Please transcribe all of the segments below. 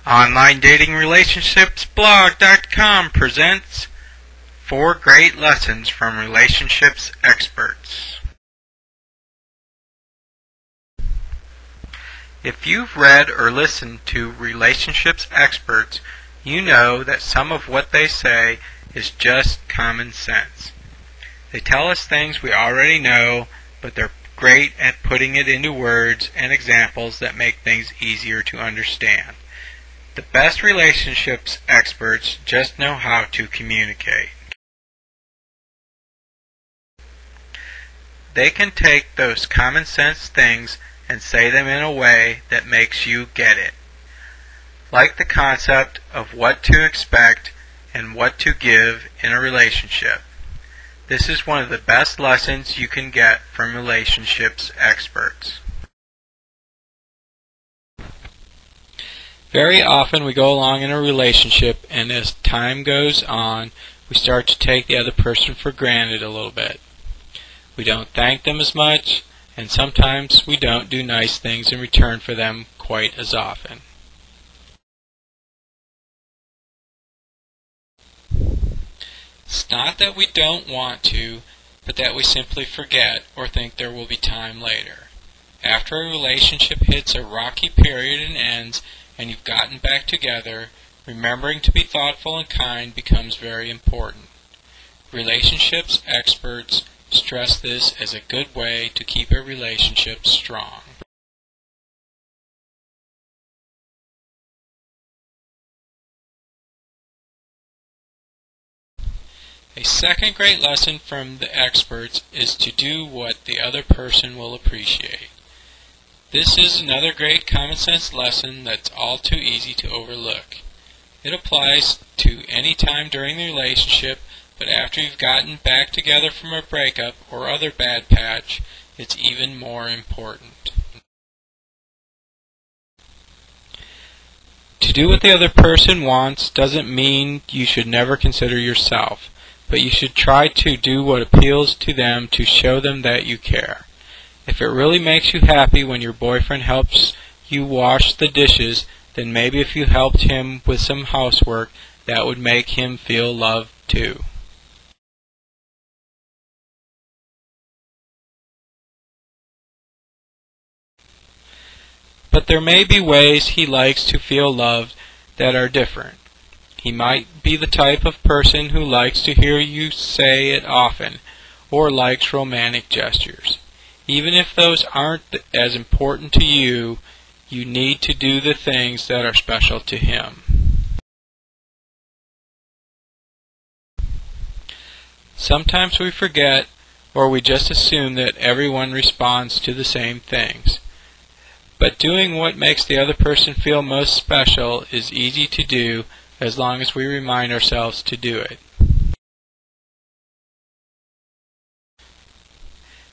OnlineDatingRelationshipsBlog.com presents 4 great lessons from relationships experts. If you've read or listened to relationships experts, you know that some of what they say is just common sense. They tell us things we already know, but they're great at putting it into words and examples that make things easier to understand. The best relationships experts just know how to communicate. They can take those common sense things and say them in a way that makes you get it. Like the concept of what to expect and what to give in a relationship. This is one of the best lessons you can get from relationships experts. Very often we go along in a relationship, and as time goes on, we start to take the other person for granted a little bit. We don't thank them as much, and sometimes we don't do nice things in return for them quite as often. It's not that we don't want to, but that we simply forget or think there will be time later. After a relationship hits a rocky period and ends, and you've gotten back together, remembering to be thoughtful and kind becomes very important. Relationships experts stress this as a good way to keep a relationship strong. A second great lesson from the experts is to do what the other person will appreciate. This is another great common sense lesson that's all too easy to overlook. It applies to any time during the relationship, but after you've gotten back together from a breakup or other bad patch, it's even more important. To do what the other person wants doesn't mean you should never consider yourself, but you should try to do what appeals to them to show them that you care. If it really makes you happy when your boyfriend helps you wash the dishes, then maybe if you helped him with some housework, that would make him feel loved too. But there may be ways he likes to feel loved that are different. He might be the type of person who likes to hear you say it often, or likes romantic gestures. Even if those aren't as important to you, you need to do the things that are special to him. Sometimes we forget, or we just assume that everyone responds to the same things. But doing what makes the other person feel most special is easy to do as long as we remind ourselves to do it.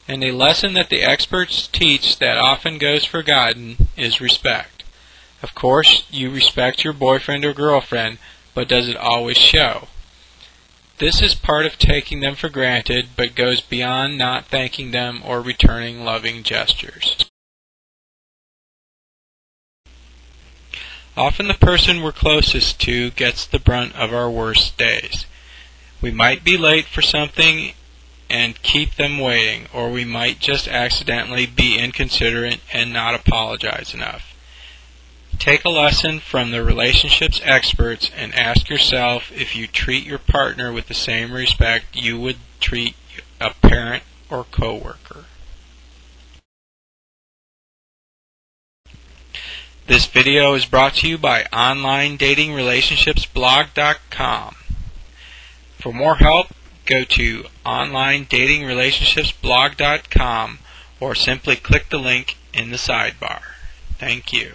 And a lesson that the experts teach that often goes forgotten is respect. Of course, you respect your boyfriend or girlfriend, but does it always show? This is part of taking them for granted, but goes beyond not thanking them or returning loving gestures. Often the person we're closest to gets the brunt of our worst days. We might be late for something and keep them waiting, or we might just accidentally be inconsiderate and not apologize enough. Take a lesson from the relationships experts and ask yourself if you treat your partner with the same respect you would treat a parent or coworker. This video is brought to you by OnlineDatingRelationshipsBlog.com. For more help, go to OnlineDatingRelationshipsBlog.com or simply click the link in the sidebar. Thank you.